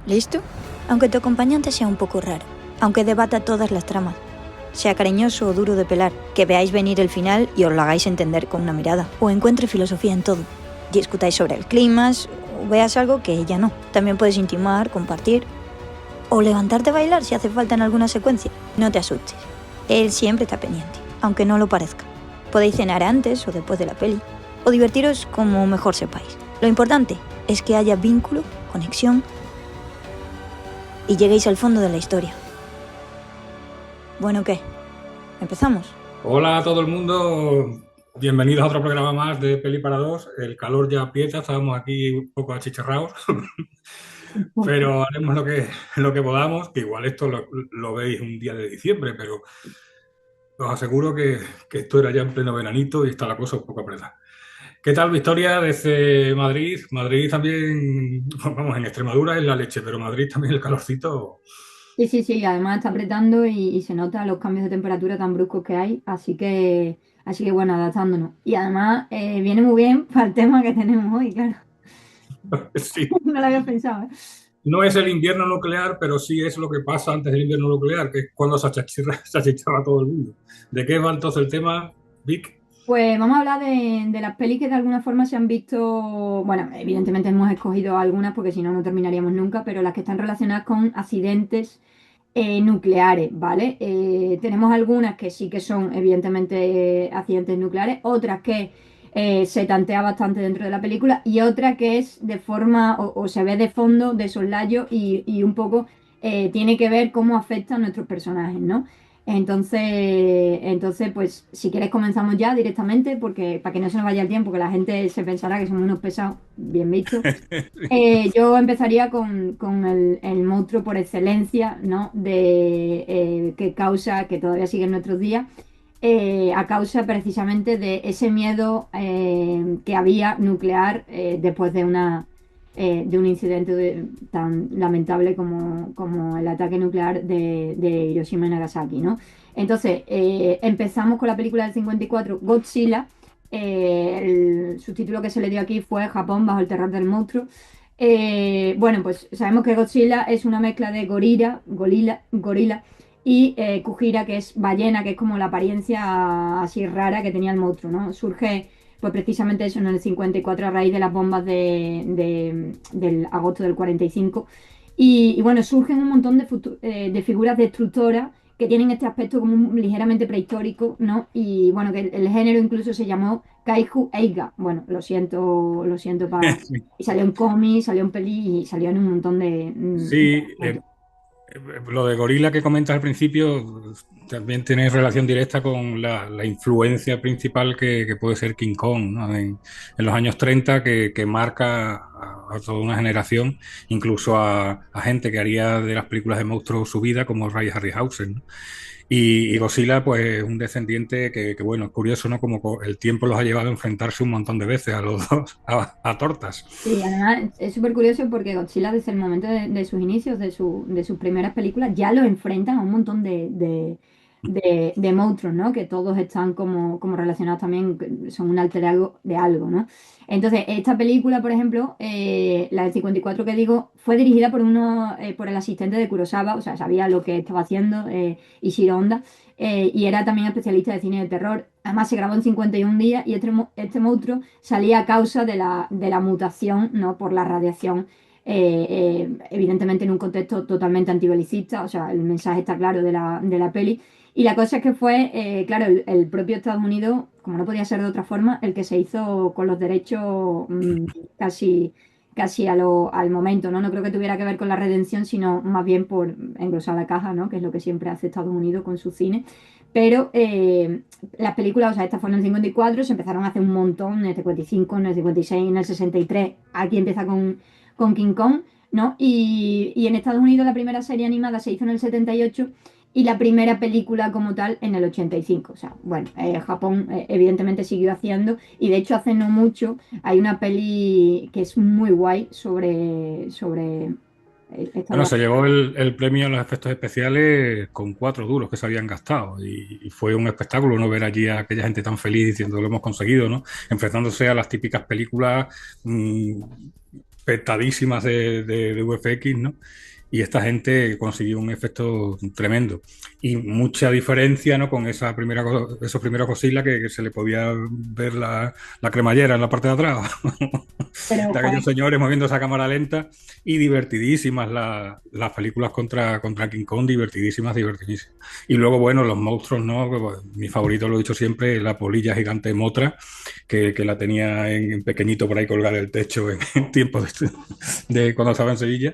¿Listo? Aunque tu acompañante sea un poco raro, aunque debata todas las tramas, sea cariñoso o duro de pelar, que veáis venir el final y os lo hagáis entender con una mirada, o encuentre filosofía en todo, discutáis sobre el clima, o veas algo que ella no. También puedes intimar, compartir, o levantarte a bailar si hace falta en alguna secuencia. No te asustes, él siempre está pendiente, aunque no lo parezca. Podéis cenar antes o después de la peli, o divertiros como mejor sepáis. Lo importante es que haya vínculo, conexión, y lleguéis al fondo de la historia. Bueno, ¿qué? ¿Empezamos? Hola a todo el mundo, bienvenidos a otro programa más de Peli para Dos. El calor ya aprieta, estábamos aquí un poco achicharrados, pero haremos lo que podamos, que igual esto lo veis un día de diciembre, pero os aseguro que esto era ya en pleno veranito y está la cosa un poco apretada. ¿Qué tal, Victoria, desde Madrid? Madrid también, vamos, en Extremadura es la leche, pero Madrid también el calorcito. Sí, sí, sí, además está apretando y se nota los cambios de temperatura tan bruscos que hay, así que bueno, adaptándonos. Y además viene muy bien para el tema que tenemos hoy, claro. Sí. No lo había pensado, ¿eh? No es el invierno nuclear, pero sí es lo que pasa antes del invierno nuclear, que es cuando se achicharra todo el mundo. ¿De qué va entonces el tema, Vic? Pues vamos a hablar de las pelis que de alguna forma se han visto, bueno, evidentemente hemos escogido algunas porque si no, no terminaríamos nunca, pero las que están relacionadas con accidentes nucleares, ¿vale? Tenemos algunas que sí que son evidentemente accidentes nucleares, otras que se tantea bastante dentro de la película y otra que es de forma o se ve de fondo, de soslayo y un poco tiene que ver cómo afecta a nuestros personajes, ¿no? Entonces, pues si quieres comenzamos ya directamente porque para que no se nos vaya el tiempo, que la gente se pensará que somos unos pesados, bien visto. Yo empezaría con el monstruo por excelencia, ¿no? Que causa, que todavía sigue en nuestros días, a causa precisamente de ese miedo que había nuclear después de un incidente tan lamentable como el ataque nuclear de Hiroshima y Nagasaki, ¿no? Entonces, empezamos con la película del 54, Godzilla. El subtítulo que se le dio aquí fue Japón bajo el terror del monstruo. Bueno, pues sabemos que Godzilla es una mezcla de gorila y Kujira, que es ballena, que es como la apariencia así rara que tenía el monstruo, ¿no? Surge, pues precisamente eso en el 54 a raíz de las bombas del agosto del 45. Y bueno, surgen un montón de figuras destructoras que tienen este aspecto como ligeramente prehistórico, ¿no? Y bueno, que el género incluso se llamó Kaiju Eiga. Bueno, lo siento para... Y salió en cómics, salió en peli y salió en un montón Sí, lo de gorila que comentas al principio también tiene relación directa con la influencia principal que puede ser King Kong, ¿no? En los años 30 que marca a toda una generación, incluso a gente que haría de las películas de monstruos su vida, como Ray Harryhausen, ¿no? Y Godzilla, pues un descendiente que, bueno, es curioso, ¿no? Como el tiempo los ha llevado a enfrentarse un montón de veces a los dos, a tortas. Sí, además es súper curioso porque Godzilla desde el momento de sus inicios, de sus primeras películas, ya lo enfrentan a un montón de monstruos, ¿no? Que todos están como relacionados también, que son un alter ego de algo, ¿no? Entonces, esta película, por ejemplo, la del 54 que digo, fue dirigida por el asistente de Kurosawa, o sea, sabía lo que estaba haciendo Ishiro Honda, y era también especialista de cine de terror. Además, se grabó en 51 días y este monstruo salía a causa de la mutación, ¿no? Por la radiación, evidentemente en un contexto totalmente antibelicista, o sea, el mensaje está claro de la peli. Y la cosa es que fue, claro, el propio Estados Unidos, como no podía ser de otra forma, el que se hizo con los derechos casi, casi al momento, ¿no? No creo que tuviera que ver con la redención, sino más bien por engrosar la caja, ¿no? Que es lo que siempre hace Estados Unidos con su cine. Pero las películas, o sea, estas fueron en el 54, se empezaron a hacer un montón, en el 55, en el 56, en el 63. Aquí empieza con King Kong, ¿no? Y en Estados Unidos la primera serie animada se hizo en el 78 y la primera película como tal en el 85. O sea, bueno, Japón evidentemente siguió haciendo y de hecho hace no mucho hay una peli que es muy guay sobre esta de Bueno, la... se llevó el premio a los efectos especiales con 4 duros que se habían gastado y fue un espectáculo no ver allí a aquella gente tan feliz diciendo lo hemos conseguido, ¿no? Enfrentándose a las típicas películas petadísimas de VFX, ¿no? Y esta gente consiguió un efecto tremendo. Y mucha diferencia, ¿no? Con esa esos primeros Godzilla que se le podía ver la cremallera en la parte de atrás Pero, de aquellos joder, señores moviendo esa cámara lenta y divertidísimas las películas contra King Kong, divertidísimas, divertidísimas. Y luego, bueno, los monstruos, ¿no? Pues, mi favorito, lo he dicho siempre, la polilla gigante de Motra, que la tenía en pequeñito por ahí colgada del techo en tiempos de cuando estaba en Sevilla.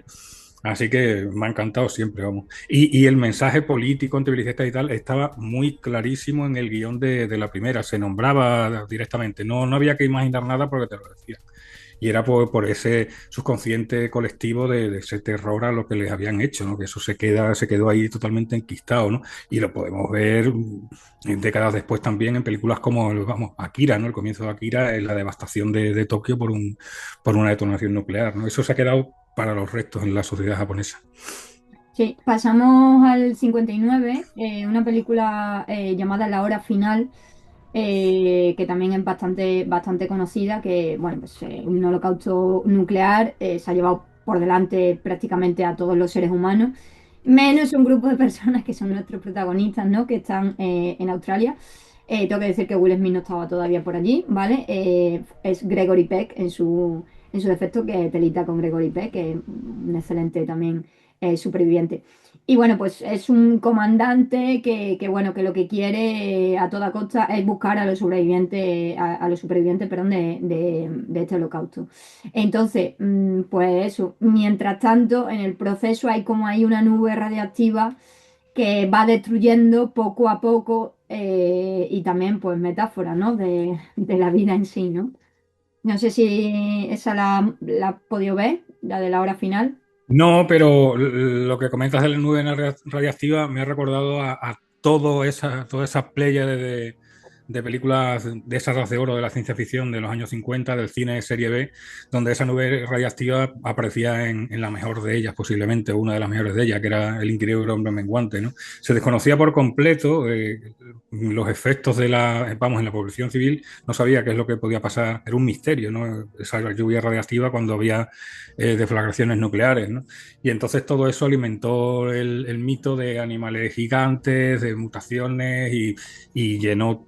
Así que me ha encantado siempre, vamos. Y el mensaje político, antibelicista y tal estaba muy clarísimo en el guión de la primera. Se nombraba directamente. No había que imaginar nada porque te lo decía. Y era por ese subconsciente colectivo de ese terror a lo que les habían hecho, ¿no? Que eso se quedó ahí totalmente enquistado, ¿no? Y lo podemos ver décadas después también en películas como, vamos, Akira, ¿no? El comienzo de Akira es la devastación de Tokio por una detonación nuclear, ¿no? Eso se ha quedado para los restos en la sociedad japonesa. sí, pasamos al 59, una película llamada La Hora Final, que también es bastante conocida, que, bueno, pues un holocausto nuclear se ha llevado por delante prácticamente a todos los seres humanos, menos un grupo de personas que son nuestros protagonistas, ¿no? Que están en Australia. Tengo que decir que Will Smith no estaba todavía por allí, ¿vale? Es Gregory Peck en su defecto, que telita con Gregory Peck, que es un excelente también superviviente. Y bueno, pues es un comandante bueno, que lo que quiere a toda costa es buscar a los sobrevivientes, a los supervivientes, perdón, de este holocausto. Entonces, pues eso, mientras tanto, en el proceso hay una nube radiactiva que va destruyendo poco a poco y también pues metáfora, ¿no? De la vida en sí, ¿no? No sé si esa la has podido ver, la de la hora final. No, pero lo que comentas de la nube radiactiva me ha recordado a toda esa playa de películas de esas de oro de la ciencia ficción de los años 50, del cine de serie B, donde esa nube radiactiva aparecía en la mejor de ellas, posiblemente, una de las mejores de ellas, que era El increíble hombre menguante, ¿no? Se desconocía por completo los efectos vamos, en la población civil, no sabía qué es lo que podía pasar, era un misterio, ¿no? Esa lluvia radiactiva cuando había deflagraciones nucleares, ¿no? Y entonces todo eso alimentó el mito de animales gigantes, de mutaciones y llenó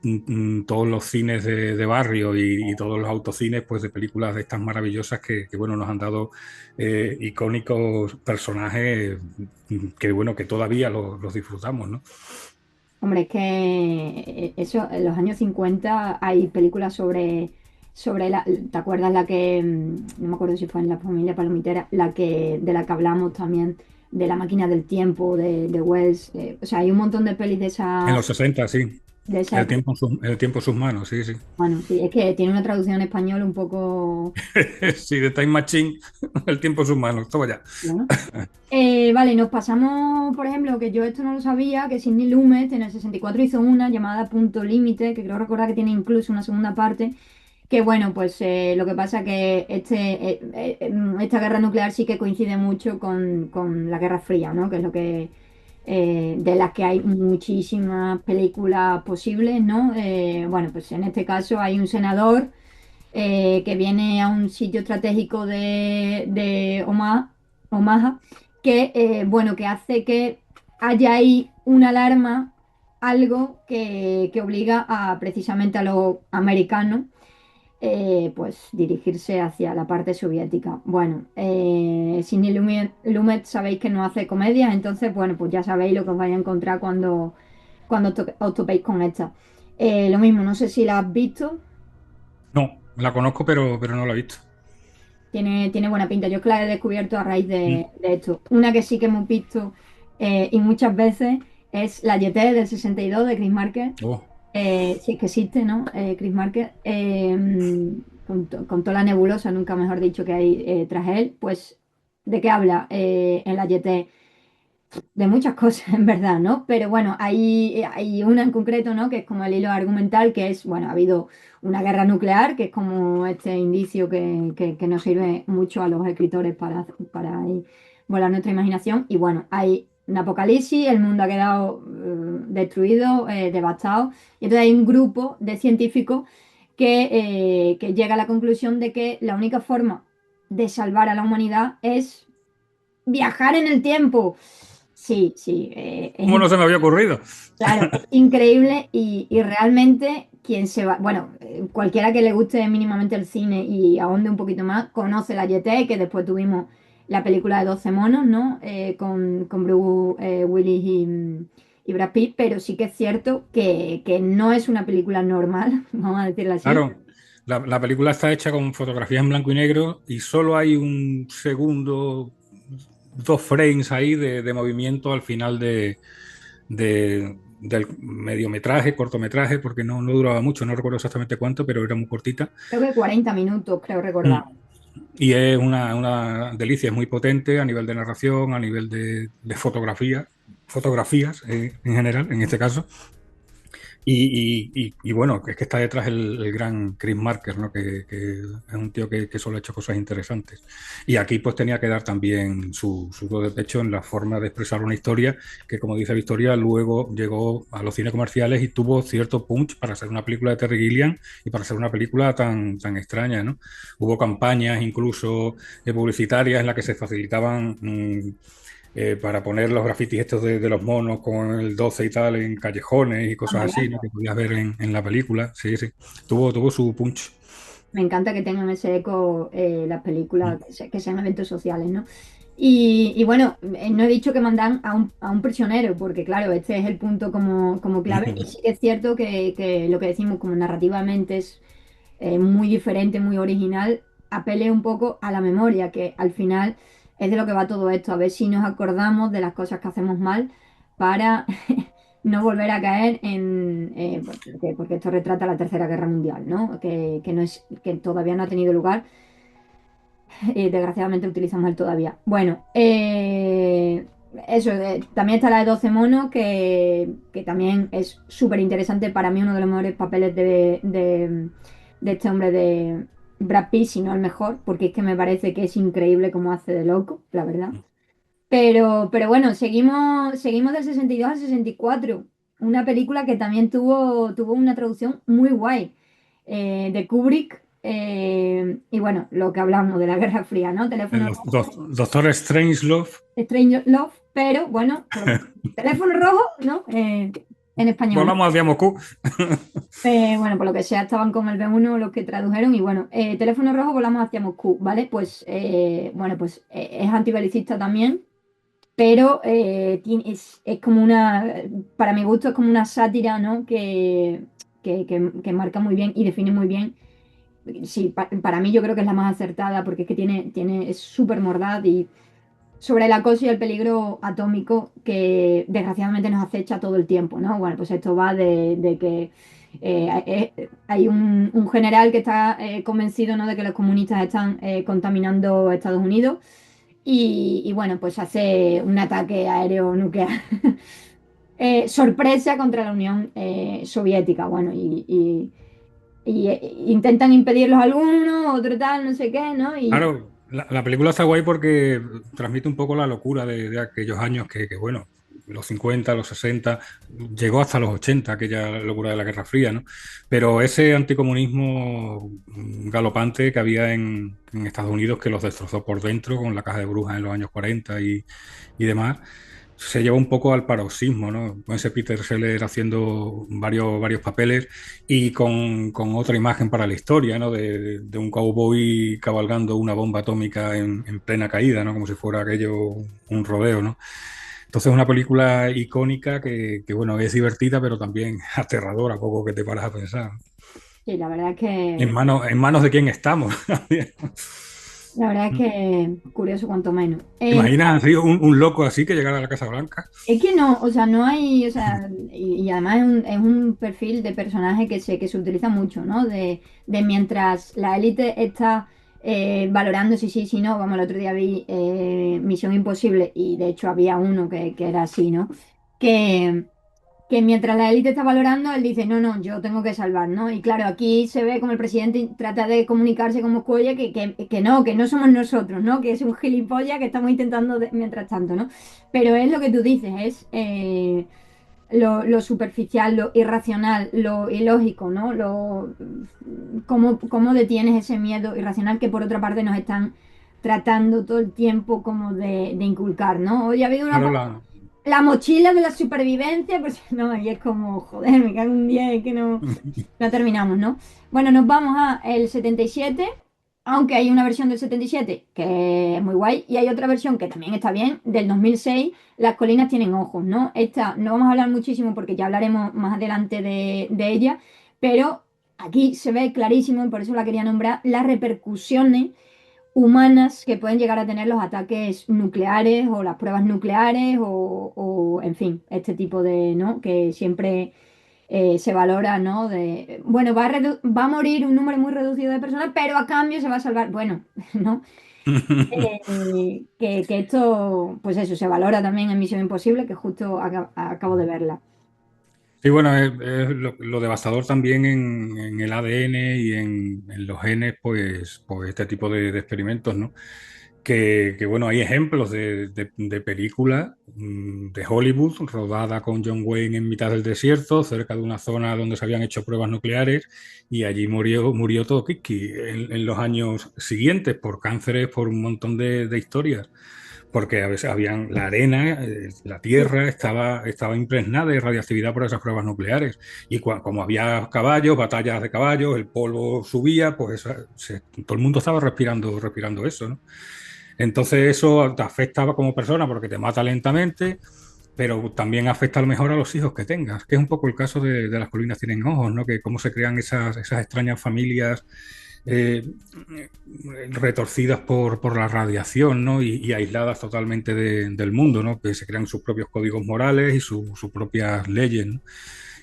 todos los cines de barrio y todos los autocines pues de películas de estas maravillosas bueno, nos han dado icónicos personajes que bueno, que todavía los disfrutamos, ¿no? Hombre, es que eso, en los años 50 hay películas sobre ¿te acuerdas la que, no me acuerdo si fue en La Familia Palomitera, de la que hablamos también, de La Máquina del Tiempo, de Wells? O sea, hay un montón de pelis En los 60 sí. de esa época. El tiempo en sus manos, sí, sí. Bueno, sí, es que tiene una traducción en español un poco... Sí, de Time Machine, el tiempo en sus manos, toma ya. ¿no? Vale, nos pasamos, por ejemplo, que yo esto no lo sabía, que Sidney Lumet en el 64 hizo una llamada Punto Límite, que creo recordar que tiene incluso una segunda parte, que bueno, pues lo que pasa que esta guerra nuclear sí que coincide mucho con la Guerra Fría, ¿no? Que es lo que de las que hay muchísimas películas posibles, ¿no? Bueno, pues en este caso hay un senador que viene a un sitio estratégico de Omaha, que bueno, que hace que haya ahí una alarma, algo que obliga a precisamente a los americanos pues dirigirse hacia la parte soviética. Bueno, Sidney Lumet sabéis que no hace comedias, entonces, bueno, pues ya sabéis lo que os vais a encontrar cuando os topéis con esta. Lo mismo, no sé si la has visto, No, la conozco, pero no la he visto. tiene buena pinta. Yo es que la he descubierto a raíz Mm. de esto. Una que sí que hemos visto y muchas veces es La Jetée del 62 de Chris Marker. Oh. Sí, es que existe, ¿no? Chris Marker, con toda la nebulosa, nunca mejor dicho, que hay tras él, pues, ¿de qué habla en la YT? De muchas cosas, en verdad, ¿no? Pero bueno, hay una en concreto, ¿no? Que es como el hilo argumental, que es, bueno, ha habido una guerra nuclear, que es como este indicio que nos sirve mucho a los escritores para ahí volar nuestra imaginación. Y bueno, hay un apocalipsis, el mundo ha quedado destruido, devastado. Y entonces hay un grupo de científicos que llega a la conclusión de que la única forma de salvar a la humanidad es viajar en el tiempo. Sí, sí, ¿Cómo no se me había ocurrido? claro, es increíble y realmente quien se va, bueno, cualquiera que le guste mínimamente el cine y ahonde un poquito más, conoce la YT, que después tuvimos la película de 12 monos, ¿no? Con Bruce Willis y Brad Pitt, pero sí que es cierto que no es una película normal, vamos a decirlo así. Claro, la película está hecha con fotografías en blanco y negro y solo hay un segundo, 2 frames ahí de movimiento al final del mediometraje, cortometraje, porque no duraba mucho, no recuerdo exactamente cuánto, pero era muy cortita. Creo que 40 minutos, creo Mm. recordar. Y es una delicia, es muy potente a nivel de narración, a nivel de fotografías en general, en este caso. Y bueno, es que está detrás el gran Chris Marker, ¿no? Que es un tío que solo ha hecho cosas interesantes. Y aquí pues tenía que dar también su do de pecho en la forma de expresar una historia que, como dice Victoria, luego llegó a los cines comerciales y tuvo cierto punch para ser una película de Terry Gilliam y para ser una película tan extraña, ¿no? Hubo campañas incluso publicitarias en las que se facilitaban para poner los grafitis estos de los monos con el 12 y tal en callejones y Ah, me cosas así, ¿no? encanta. Que podías ver en la película. Sí, sí. Tuvo su punch. Me encanta que tengan ese eco las películas, Mm. que sean eventos sociales, ¿no? Y bueno, no he dicho que mandan a un prisionero, porque claro, este es el punto como clave. Y sí que es cierto que lo que decimos como narrativamente es muy diferente, muy original, apele un poco a la memoria, que al final es de lo que va todo esto, a ver si nos acordamos de las cosas que hacemos mal para no volver a caer en, porque esto retrata la Tercera Guerra Mundial, ¿no? Que no es, que todavía no ha tenido lugar. Desgraciadamente utilizamos el todavía. Bueno, eso, también está la de 12 monos, que también es súper interesante. Para mí, uno de los mejores papeles de este hombre de Brad Pitt, si no el mejor, porque es que me parece que es increíble cómo hace de loco, la verdad. Pero bueno, seguimos del 62 al 64. Una película que también tuvo una traducción muy guay, de Kubrick. Y bueno, lo que hablamos de la Guerra Fría, ¿no? El Teléfono Doctor Strangelove. Strange Love, pero bueno, teléfono rojo, ¿no? En español, ¿no? Volamos hacia Moscú. Bueno, por lo que sea, estaban con el B1 los que tradujeron y bueno, teléfono rojo, volamos hacia Moscú, ¿vale? Pues, bueno, pues es antibelicista también, pero es como para mi gusto es como una sátira, ¿no? Que marca muy bien y define muy bien. Sí, para mí yo creo que es la más acertada porque es que es súper mordaz y sobre el acoso y el peligro atómico que desgraciadamente nos acecha todo el tiempo, ¿no? Bueno, pues esto va de que hay un general que está convencido, ¿no? De que los comunistas están contaminando Estados Unidos y bueno, pues hace un ataque aéreo nuclear. Sorpresa contra la Unión Soviética, bueno, intentan impedirlos algunos, otro tal, no sé qué, ¿no? Y Claro, la película está guay porque transmite un poco la locura de aquellos años bueno, los 50, los 60, llegó hasta los 80, aquella locura de la Guerra Fría, ¿no? Pero ese anticomunismo galopante que había en Estados Unidos que los destrozó por dentro con la caja de brujas en los años 40 y demás, se llevó un poco al paroxismo, ¿no? Con ese Peter Sellers haciendo varios papeles y con otra imagen para la historia, ¿no? De un cowboy cabalgando una bomba atómica en plena caída, ¿no? Como si fuera aquello un rodeo, ¿no? Entonces, una película icónica bueno, es divertida, pero también aterradora, poco que te paras a pensar. sí, la verdad es En que manos de quién estamos. La verdad es que curioso cuanto menos. ¿Te imaginas así un loco así que llegara a la Casa Blanca? Es que no, o sea, no hay, o sea, y además es un perfil de personaje que se utiliza mucho, ¿no? De mientras la élite está valorando si sí, si no, vamos, el otro día vi Misión Imposible y de hecho había uno que era así, ¿no? Que, que mientras la élite está valorando, él dice, no, no, yo tengo que salvar, ¿no? Y claro, aquí se ve como el presidente trata de comunicarse con Moscú que no somos nosotros, ¿no? Que es un gilipollas que estamos intentando mientras tanto, ¿no? Pero es lo que tú dices, es lo superficial, lo irracional, lo ilógico, ¿no? Cómo detienes ese miedo irracional que por otra parte nos están tratando todo el tiempo como de inculcar, ¿no? Hoy ha habido una... Claro, La mochila de la supervivencia, pues no, y es como, joder, me cago en un día y que no terminamos, ¿no? Bueno, nos vamos a el 77, aunque hay una versión del 77 que es muy guay, y hay otra versión que también está bien, del 2006, Las colinas tienen ojos, ¿no? Esta no vamos a hablar muchísimo porque ya hablaremos más adelante de ella, pero aquí se ve clarísimo, y por eso la quería nombrar, las repercusiones humanas que pueden llegar a tener los ataques nucleares o las pruebas nucleares en fin, este tipo de, ¿no? Que siempre se valora, ¿no? De, bueno, va a morir un número muy reducido de personas, pero a cambio se va a salvar, bueno, ¿no? Que esto, pues eso, se valora también en Misión Imposible, que justo acabo de verla. sí, bueno, es lo devastador también en el ADN y en los genes, pues este tipo de experimentos, ¿no? Bueno, hay ejemplos de películas de Hollywood rodada con John Wayne en mitad del desierto, cerca de una zona donde se habían hecho pruebas nucleares y allí murió todo Kiki en los años siguientes por cánceres, por un montón de historias porque a veces habían la arena, la tierra estaba impregnada de radiactividad por esas pruebas nucleares. Y como había caballos, batallas de caballos, el polvo subía, pues todo el mundo estaba respirando eso, ¿no? Entonces eso te afecta como persona porque te mata lentamente, pero también afecta a lo mejor a los hijos que tengas, que es un poco el caso de Las colinas tienen ojos, ¿no? Que cómo se crean esas extrañas familias eh, retorcidas por la radiación, ¿no? Y aisladas totalmente del mundo, ¿no? Que se crean sus propios códigos morales y sus propias leyes, ¿no?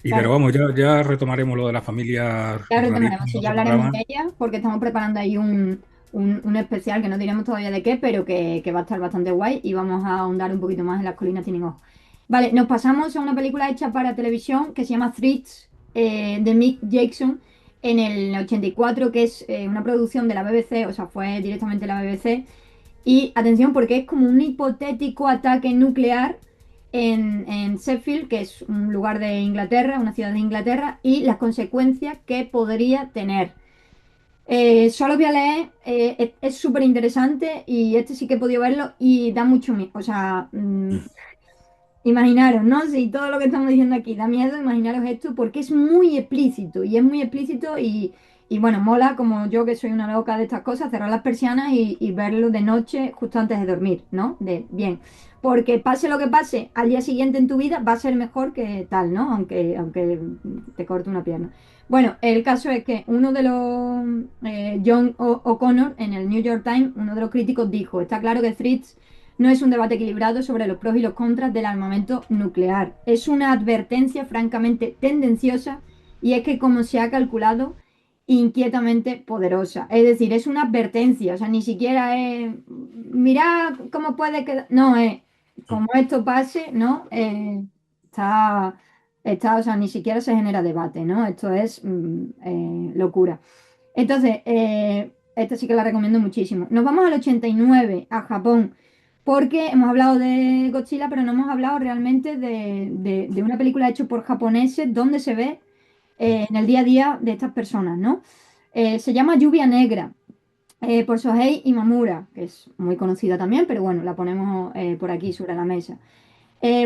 Pero Claro, vamos, ya retomaremos lo de la familia ya rarita retomaremos, en sí, ya otro hablaremos de programa. ella, porque estamos preparando ahí un especial que no diremos todavía de qué, pero que va a estar bastante guay y vamos a ahondar un poquito más en Las colinas tienen ojos. Vale, nos pasamos a una película hecha para televisión que se llama Threads, de Mick Jackson, en el 84, que es una producción de la BBC, o sea, fue directamente la BBC. Y atención, porque es como un hipotético ataque nuclear en Sheffield, que es un lugar de Inglaterra, una ciudad de Inglaterra, y las consecuencias que podría tener. Solo voy a leer, es súper interesante y este sí que he podido verlo y da mucho miedo. O sea, imaginaros, ¿no? Si todo lo que estamos diciendo aquí da miedo, imaginaros esto porque es muy explícito y es muy explícito y bueno, mola como yo que soy una loca de estas cosas, cerrar las persianas y verlo de noche justo antes de dormir, ¿no? Bien, porque pase lo que pase al día siguiente en tu vida va a ser mejor que tal, ¿no? Aunque te corte una pierna. Bueno, el caso es que uno de los, John O'Connor en el New York Times, uno de los críticos dijo, está claro que Fritz no es un debate equilibrado sobre los pros y los contras del armamento nuclear. Es una advertencia francamente tendenciosa y es que como se ha calculado, inquietamente poderosa. Es decir, es una advertencia, o sea, ni siquiera es, mira cómo puede quedar, no, es, como esto pase, ¿no? O sea, ni siquiera se genera debate, ¿no? Esto es locura. Entonces, esta sí que la recomiendo muchísimo. Nos vamos al 89, a Japón, porque hemos hablado de Godzilla, pero no hemos hablado realmente de una película hecha por japoneses donde se ve en el día a día de estas personas, ¿no? Se llama Lluvia Negra, por Shohei Imamura, que es muy conocida también, pero bueno, la ponemos por aquí sobre la mesa.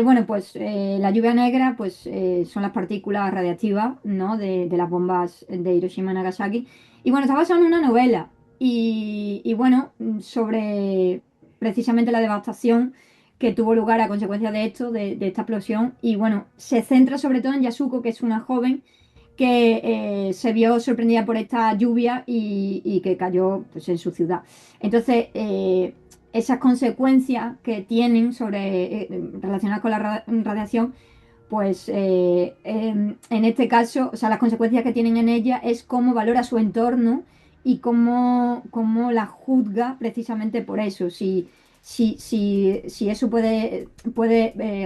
Bueno, pues la lluvia negra pues, son las partículas radiactivas, ¿no? de las bombas de Hiroshima y Nagasaki. Y bueno, está basado en una novela y bueno, sobre precisamente la devastación que tuvo lugar a consecuencia de esto, de esta explosión. Y bueno, se centra sobre todo en Yasuko, que es una joven que se vio sorprendida por esta lluvia y que cayó pues, en su ciudad. Entonces, esas consecuencias que tienen relacionadas con la radiación, pues en este caso, o sea, las consecuencias que tienen en ella es cómo valora su entorno y cómo la juzga precisamente por eso. Si eso puede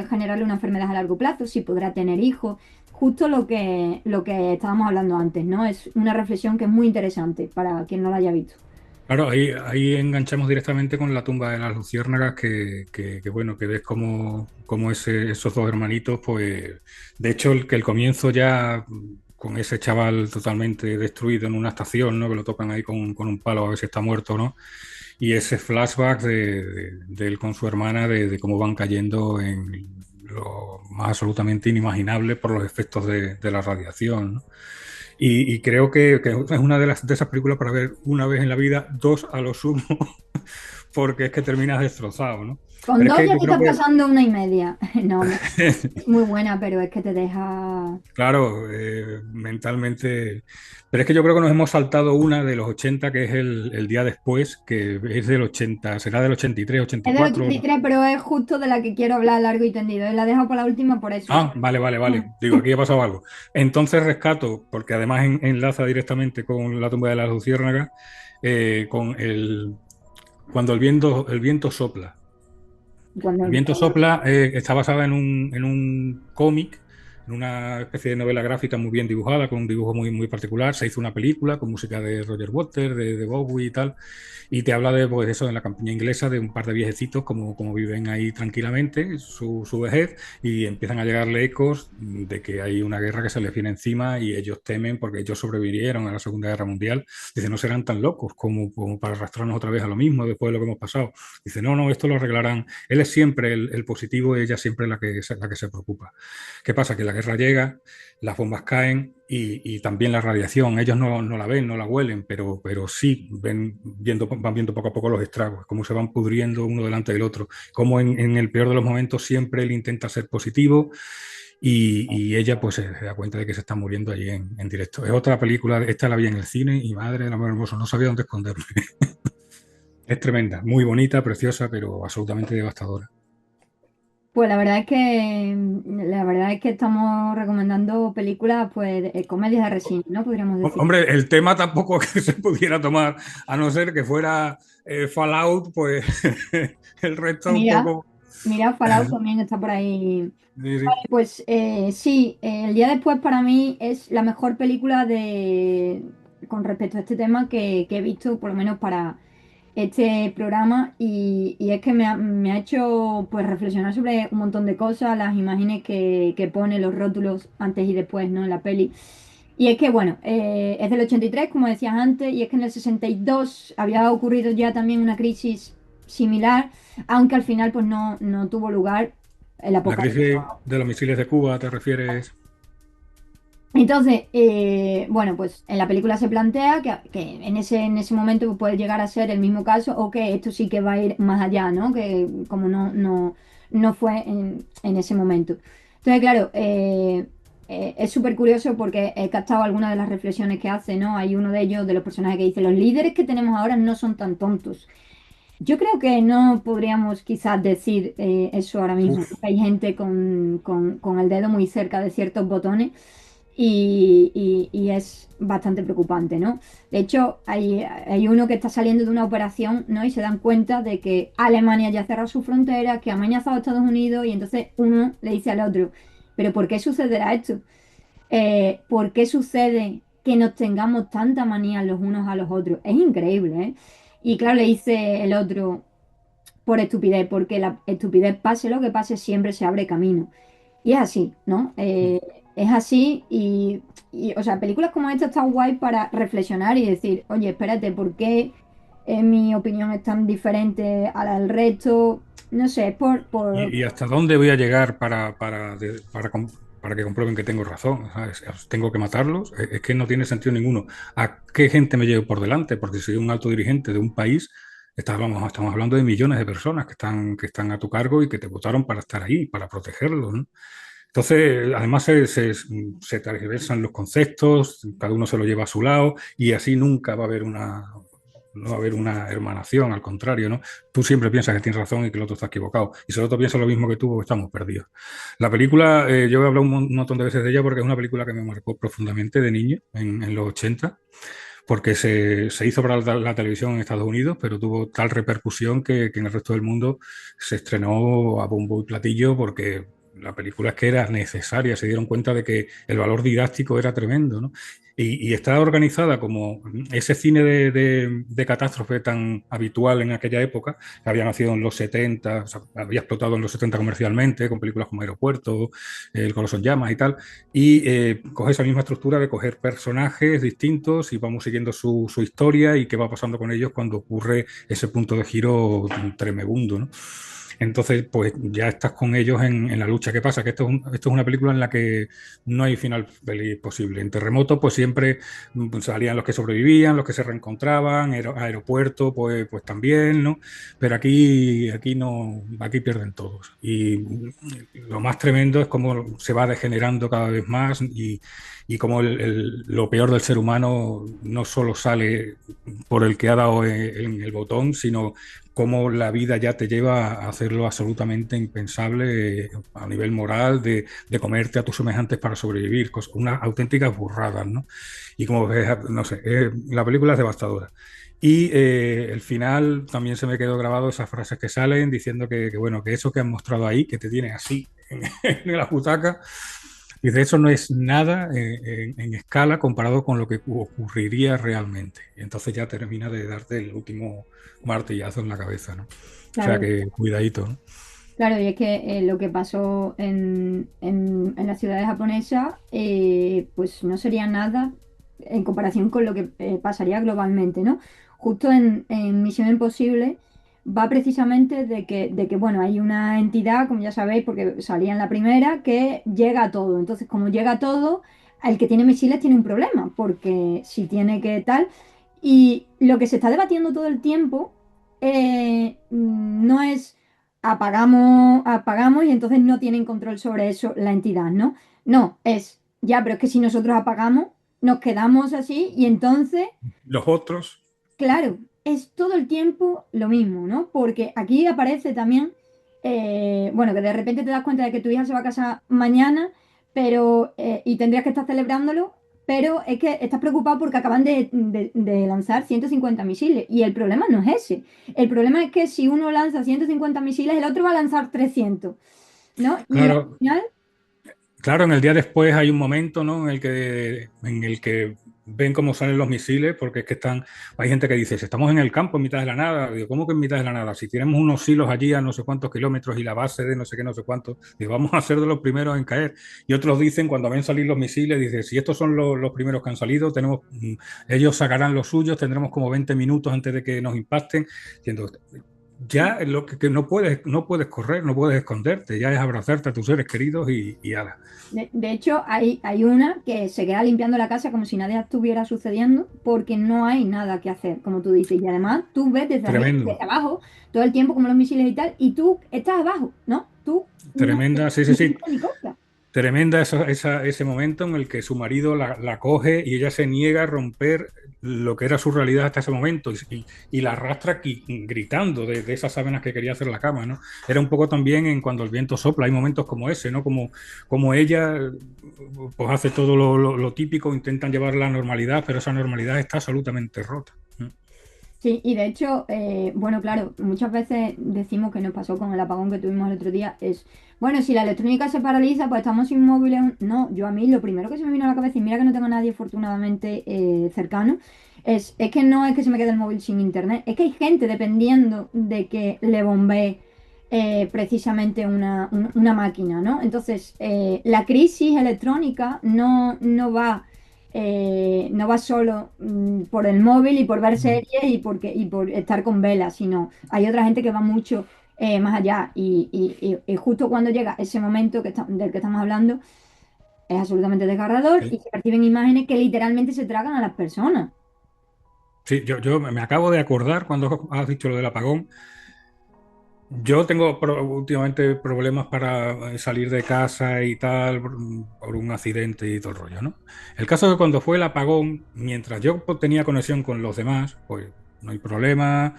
generarle una enfermedad a largo plazo, si podrá tener hijos. Justo lo que estábamos hablando antes, ¿no? Es una reflexión que es muy interesante para quien no la haya visto. Claro, ahí enganchamos directamente con la tumba de las luciérnagas, bueno, que ves como esos dos hermanitos, pues, de hecho, que el comienzo ya con ese chaval totalmente destruido en una estación, ¿no? Que lo tocan ahí con un palo a ver si está muerto o no. y ese flashback de él con su hermana, de cómo van cayendo en lo más absolutamente inimaginable por los efectos de la radiación, ¿no? Y creo que es una de esas películas para ver una vez en la vida, dos a lo sumo, porque es que terminas destrozado, ¿no? Con Pero es dos que ya yo te creo estás que, pasando una y media. No, es muy buena, pero es que te deja... claro, mentalmente. Pero es que yo creo que nos hemos saltado una de los 80 que es el día después, que es del 80, será del 83, Es del 84. 83, pero es justo de la que quiero hablar largo y tendido. Y la he dejado para la última por eso. Ah, vale, vale, Mm. vale. Digo, aquí ha pasado algo. Entonces rescato, porque además enlaza directamente con la tumba de las luciérnagas, con cuando el viento sopla. Cuando... El viento sopla está basada en un cómic, en una especie de novela gráfica muy bien dibujada, con un dibujo muy, muy particular. Se hizo una película con música de Roger Waters, de Bowie y tal, y te habla de pues, eso, en la campiña inglesa, de un par de viejecitos como viven ahí tranquilamente, su vejez, y empiezan a llegarle ecos de que hay una guerra que se les viene encima y ellos temen porque ellos sobrevivieron a la Segunda Guerra Mundial. Dice, no serán tan locos como para arrastrarnos otra vez a lo mismo después de lo que hemos pasado. Dice, no, no, esto lo arreglarán. Él es siempre el positivo y ella siempre la que se preocupa. ¿Qué pasa? Que la guerra llega, las bombas caen y también la radiación. Ellos no la ven, no la huelen, pero sí van viendo poco a poco los estragos, cómo se van pudriendo uno delante del otro, cómo en el peor de los momentos siempre él intenta ser positivo y ella pues se da cuenta de que se está muriendo allí en directo. Es otra película, esta la vi en el cine y madre del amor hermoso, no sabía dónde esconderme. Es tremenda, muy bonita, preciosa, pero absolutamente devastadora. Pues la verdad es que estamos recomendando películas, pues, comedias de resina, ¿no? Podríamos decir. Hombre, el tema tampoco que se pudiera tomar, a no ser que fuera Fallout, pues el resto un Mira, poco. mira, Fallout también está por ahí. Sí, sí. Pues sí, El día después para mí es la mejor película con respecto a este tema que he visto, por lo menos para este programa, y es que me ha hecho pues reflexionar sobre un montón de cosas, las imágenes que pone, los rótulos antes y después, ¿no? En la peli. Y es que, bueno, es del 83, como decías antes, y es que en el 62 había ocurrido ya también una crisis similar, aunque al final pues no tuvo lugar el La apocalipsis. crisis de los misiles de Cuba, ¿te refieres? Entonces, bueno, pues en la película se plantea que en ese momento puede llegar a ser el mismo caso o que esto sí que va a ir más allá, ¿no? Que como no fue en ese momento. Entonces, claro, es súper curioso porque he captado algunas de las reflexiones que hace, ¿no? Hay uno de ellos, de los personajes que dice, los líderes que tenemos ahora no son tan tontos. Yo creo que no podríamos quizás decir eso ahora mismo. Uf, Hay gente con el dedo muy cerca de ciertos botones y es bastante preocupante, ¿no? De hecho, hay uno que está saliendo de una operación, ¿no? Y se dan cuenta de que Alemania ya ha cerrado su frontera, que ha amenazado a Estados Unidos y entonces uno le dice al otro, ¿pero por qué sucederá esto? ¿Por qué sucede que nos tengamos tanta manía los unos a los otros? Es increíble, ¿eh? Y claro, le dice el otro, por estupidez, porque la estupidez, pase lo que pase, siempre se abre camino. Y es así, ¿no? Es así o sea, películas como esta están guay para reflexionar y decir, oye, espérate, ¿por qué mi opinión es tan diferente a la del resto? No sé, es ¿y hasta dónde voy a llegar para que comprueben que tengo razón? ¿Sabes? ¿Tengo que matarlos? Es que no tiene sentido ninguno. ¿A qué gente me llevo por delante? Porque si soy un alto dirigente de un país, estamos hablando de millones de personas que están a tu cargo y que te votaron para estar ahí, para protegerlos, ¿no? Entonces, además se tergiversan los conceptos, cada uno se lo lleva a su lado y así nunca no va a haber una hermanación, al contrario, ¿no? Tú siempre piensas que tienes razón y que el otro está equivocado. Y si el otro piensa lo mismo que tú, pues estamos perdidos. La película, yo he hablado un montón de veces de ella porque es una película que me marcó profundamente de niño, en los 80 porque se hizo para la televisión en Estados Unidos, pero tuvo tal repercusión que en el resto del mundo se estrenó a bombo y platillo porque la película es que era necesaria, se dieron cuenta de que el valor didáctico era tremendo, ¿no? Y está organizada como ese cine de catástrofe tan habitual en aquella época, que había nacido en los 70, o sea, había explotado en los 70 comercialmente, con películas como Aeropuerto, El Coloso en Llamas y tal, y coge esa misma estructura de coger personajes distintos y vamos siguiendo su historia y qué va pasando con ellos cuando ocurre ese punto de giro tremebundo, ¿no? Entonces, pues ya estás con ellos en la lucha. ¿Qué pasa? Que esto es una película en la que no hay final feliz posible. En Terremoto, pues siempre salían los que sobrevivían, los que se reencontraban, Aeropuerto, pues también, ¿no? Pero aquí no, aquí pierden todos. Y lo más tremendo es cómo se va degenerando cada vez más y cómo lo peor del ser humano no solo sale por el que ha dado en el botón, sino cómo la vida ya te lleva a hacerlo absolutamente impensable a nivel moral, de comerte a tus semejantes para sobrevivir, unas auténticas burradas, ¿no? Y como ves, no sé, la película es devastadora. Y el final también se me quedó grabado esas frases que salen diciendo bueno, que eso que han mostrado ahí, que te tiene así en la butaca, dice, eso no es nada en escala comparado con lo que ocurriría realmente. Y entonces ya termina de darte el último martillazo en la cabeza, ¿no? O sea Claro, que cuidadito, ¿no? claro, y es que lo que pasó en las ciudades japonesas, pues no sería nada en comparación con lo que pasaría globalmente, ¿no? Justo en Misión Imposible va precisamente de que, bueno, hay una entidad, como ya sabéis, porque salía en la primera, que llega a todo. Entonces, como llega a todo, el que tiene misiles tiene un problema, porque si tiene que tal. Y lo que se está debatiendo todo el tiempo no es apagamos y entonces no tienen control sobre eso la entidad, ¿no? No, es ya, pero es que si nosotros apagamos, nos quedamos así y entonces, Los otros, claro, es todo el tiempo lo mismo, ¿no? Porque aquí aparece también, bueno, que de repente te das cuenta de que tu hija se va a casa mañana, pero, y tendrías que estar celebrándolo, pero es que estás preocupado porque acaban de lanzar 150 misiles y el problema no es ese. El problema es que si uno lanza 150 misiles, el otro va a lanzar 300, ¿no? Y al claro, final, claro, en el día después hay un momento, ¿no? En el que ven cómo salen los misiles, porque es que hay gente que dice, si estamos en el campo en mitad de la nada, digo, ¿cómo que en mitad de la nada? Si tenemos unos silos allí a no sé cuántos kilómetros y la base de no sé qué, no sé cuántos, digo, vamos a ser de los primeros en caer. Y otros dicen, cuando ven salir los misiles, dicen, si estos son los primeros que han salido, ellos sacarán los suyos, tendremos como 20 minutos antes de que nos impacten, diciendo, ya lo que no puedes correr, no puedes esconderte, ya es abrazarte a tus seres queridos y ala. de hecho, hay una que se queda limpiando la casa como si nada estuviera sucediendo porque no hay nada que hacer, como tú dices. Y además tú ves desde arriba, Tremendo. desde abajo, todo el tiempo como los misiles y tal, y tú estás abajo, ¿no? Tú no Tremenda, sí, sí, ni sí. ni corta. Tremenda ese momento en el que su marido la coge y ella se niega a romper lo que era su realidad hasta ese momento y la arrastra gritando de esas sábanas que quería hacer la cama, ¿no? Era un poco también en cuando el viento sopla, hay momentos como ese, ¿no? Como ella pues hace todo lo típico, intentan llevar la normalidad, pero esa normalidad está absolutamente rota. Sí, y de hecho, bueno, claro, muchas veces decimos que nos pasó con el apagón que tuvimos el otro día, bueno, si la electrónica se paraliza, pues estamos inmóviles. No, yo a mí lo primero que se me vino a la cabeza, y mira que no tengo a nadie afortunadamente cercano, es que no es que se me quede el móvil sin internet, es que hay gente dependiendo de que le bombee precisamente una máquina, ¿no? Entonces, la crisis electrónica no va solo por el móvil y por ver Mm. series y por estar con velas, sino hay otra gente que va mucho más allá. Y justo cuando llega ese momento del que estamos hablando, es absolutamente desgarrador y Sí, se perciben imágenes que literalmente se tragan a las personas. sí, yo me acabo de acordar cuando has dicho lo del apagón. Yo tengo últimamente problemas para salir de casa y tal por un accidente y todo el rollo, ¿no? El caso es que cuando fue el apagón, mientras yo tenía conexión con los demás, pues no hay problema,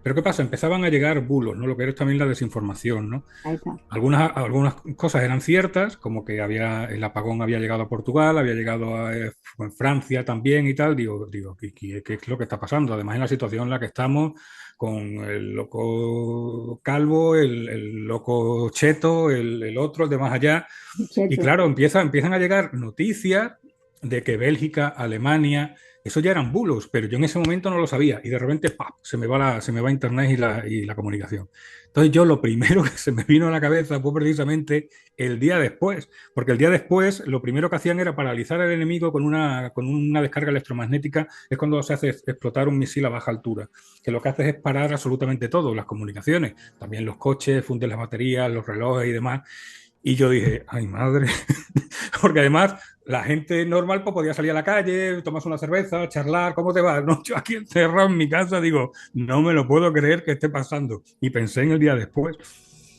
Pero ¿qué pasa? Empezaban a llegar bulos, ¿no? Lo que era también la desinformación, ¿no? Ahí está. Algunas cosas eran ciertas, como que el apagón había llegado a Portugal, había llegado en Francia también y tal. Digo, ¿qué es lo que está pasando? Además, en la situación en la que estamos, con el loco Calvo, el loco Cheto, el otro, el de más allá. Y Cheto. claro, empiezan a llegar noticias de que Bélgica, Alemania, eso ya eran bulos, pero yo en ese momento no lo sabía y de repente ¡pap! Se me va Internet y la comunicación. Entonces yo lo primero que se me vino a la cabeza fue precisamente el día después, porque el día después lo primero que hacían era paralizar al enemigo con una descarga electromagnética, es cuando se hace explotar un misil a baja altura, que lo que hace es parar absolutamente todo, las comunicaciones, también los coches, funden las baterías, los relojes y demás. Y yo dije, ay madre, porque además la gente normal pues, podía salir a la calle, tomarse una cerveza, charlar, ¿cómo te va? No, yo aquí encerrado en mi casa digo, no me lo puedo creer que esté pasando. Y pensé en el día después,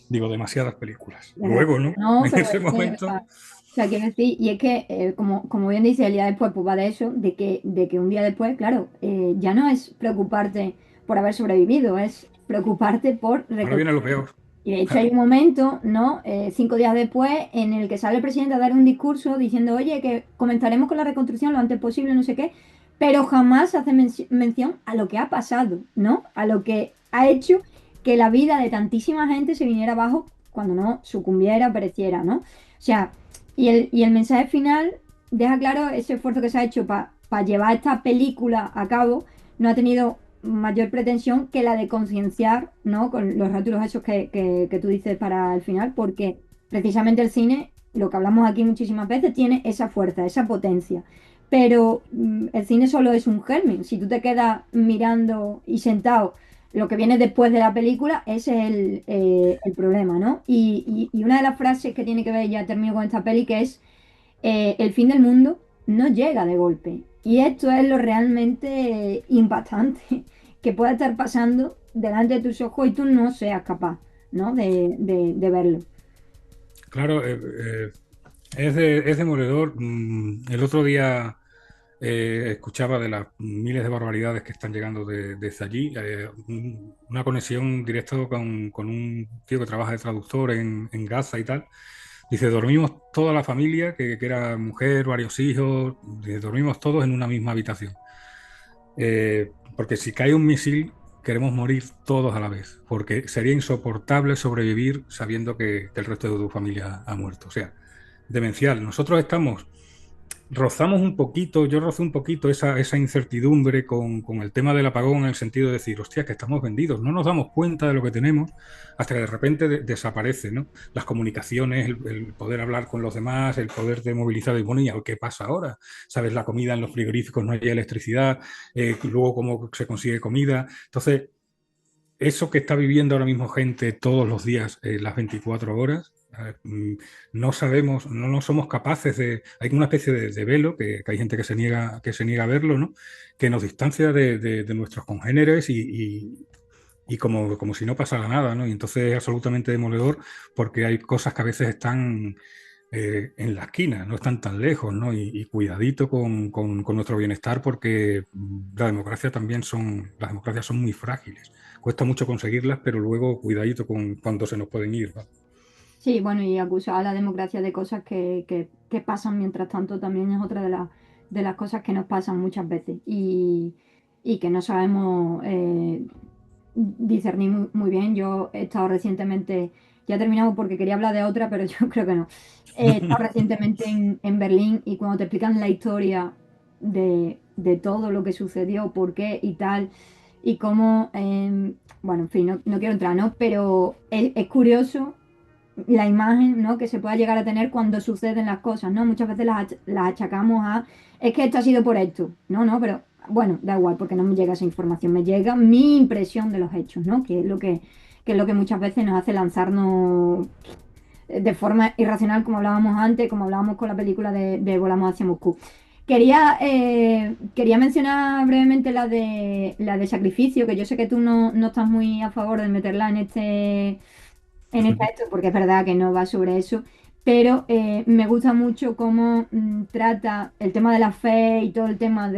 digo, demasiadas películas. Luego, ¿no? No, En pero ese es que, momento, o sea, quiero decir, y es que, como bien dice, el día después, pues va de eso, de que un día después, claro, ya no es preocuparte por haber sobrevivido, es preocuparte por ahora viene reconstruir. lo peor. Y de hecho hay un momento, ¿no? 5 días después, en el que sale el presidente a dar un discurso diciendo, oye, que comenzaremos con la reconstrucción lo antes posible, no sé qué, pero jamás hace mención a lo que ha pasado, ¿no? A lo que ha hecho que la vida de tantísima gente se viniera abajo cuando no sucumbiera, pereciera, ¿no? O sea, y el mensaje final deja claro ese esfuerzo que se ha hecho para llevar esta película a cabo. No ha tenido mayor pretensión que la de concienciar, ¿no? Con los rótulos esos que tú dices para el final, porque precisamente el cine, lo que hablamos aquí muchísimas veces, tiene esa fuerza, esa potencia. Pero el cine solo es un germen. Si tú te quedas mirando y sentado lo que viene después de la película, ese es el problema, ¿no? Y una de las frases que tiene que ver, ya termino con esta peli, que es el fin del mundo no llega de golpe. Y esto es lo realmente impactante, que pueda estar pasando delante de tus ojos y tú no seas capaz, ¿no? de verlo. Claro, es demoledor. El otro día escuchaba de las miles de barbaridades que están llegando desde allí. Una conexión directa con un tío que trabaja de traductor en Gaza y tal. Dice, dormimos toda la familia, que era mujer, varios hijos, dice, dormimos todos en una misma habitación. Porque si cae un misil, queremos morir todos a la vez, porque sería insoportable sobrevivir sabiendo que el resto de tu familia ha muerto. O sea, demencial. Nosotros rozamos un poquito, yo rozo un poquito esa incertidumbre con el tema del apagón en el sentido de decir, hostia, que estamos vendidos, no nos damos cuenta de lo que tenemos hasta que de repente desaparece, ¿no? Las comunicaciones, el poder hablar con los demás, el poder de movilizar, y bueno, ¿y qué pasa ahora? ¿Sabes? La comida en los frigoríficos, no hay electricidad, luego cómo se consigue comida. Entonces, eso que está viviendo ahora mismo gente todos los días, las 24 horas, no sabemos, no somos capaces de. Hay una especie de velo, que hay gente que se niega a verlo, ¿no? Que nos distancia de nuestros congéneres y como si no pasara nada, ¿no? Y entonces es absolutamente demoledor porque hay cosas que a veces están en la esquina, no están tan lejos, ¿no? Y cuidadito con nuestro bienestar porque las democracias son muy frágiles. Cuesta mucho conseguirlas, pero luego cuidadito con cuánto se nos pueden ir, ¿va? Sí, bueno, y acusar a la democracia de cosas que pasan mientras tanto también es otra de las cosas que nos pasan muchas veces y que no sabemos discernir muy bien. Yo he estado recientemente, ya he terminado porque quería hablar de otra, pero yo creo que no. He estado recientemente en Berlín y cuando te explican la historia de todo lo que sucedió, por qué y tal, y cómo, bueno, en fin, no quiero entrar, ¿no? Pero es curioso la imagen, ¿no? que se pueda llegar a tener cuando suceden las cosas, ¿no? Muchas veces las achacamos a, es que esto ha sido por esto, no, pero bueno, da igual, porque no me llega esa información, me llega mi impresión de los hechos, ¿no? Que es lo que muchas veces nos hace lanzarnos de forma irracional, como hablábamos antes, como hablábamos con la película de Volamos hacia Moscú. Quería mencionar brevemente la de Sacrificio, que yo sé que tú no estás muy a favor de meterla en efecto, porque es verdad que no va sobre eso, pero me gusta mucho cómo trata el tema de la fe y todo el tema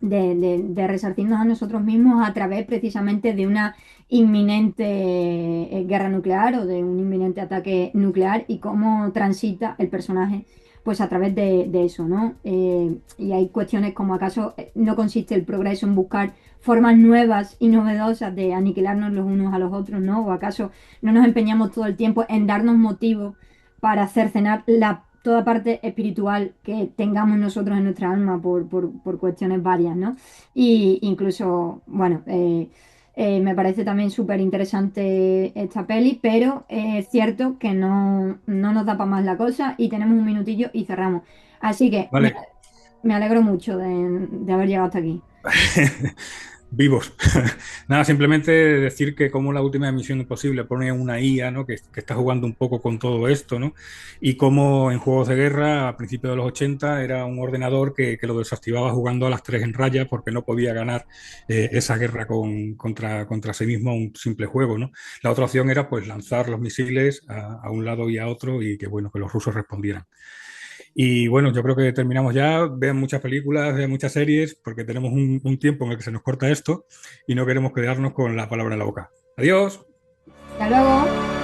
de resarcirnos a nosotros mismos a través precisamente de una inminente guerra nuclear o de un inminente ataque nuclear y cómo transita el personaje pues a través de eso, ¿no? Y hay cuestiones como acaso no consiste el progreso en buscar formas nuevas y novedosas de aniquilarnos los unos a los otros, ¿no? O acaso no nos empeñamos todo el tiempo en darnos motivos para cercenar toda parte espiritual que tengamos nosotros en nuestra alma por cuestiones varias, ¿no? Y incluso, bueno, me parece también súper interesante esta peli, pero es cierto que no nos da para más la cosa y tenemos un minutillo y cerramos. Así que Vale. me alegro mucho de haber llegado hasta aquí. Vivos. Nada, simplemente decir que como la última Misión Imposible pone una IA, ¿no? que está jugando un poco con todo esto, ¿no? Y como en juegos de guerra a principios de los 80 era un ordenador que lo desactivaba jugando a las 3 en raya porque no podía ganar esa guerra contra sí mismo un simple juego, ¿no? La otra opción era pues lanzar los misiles a un lado y a otro y que bueno, que los rusos respondieran. Y bueno, yo creo que terminamos ya. Vean muchas películas, vean muchas series, porque tenemos un tiempo en el que se nos corta esto y no queremos quedarnos con la palabra en la boca. Adiós. Hasta luego.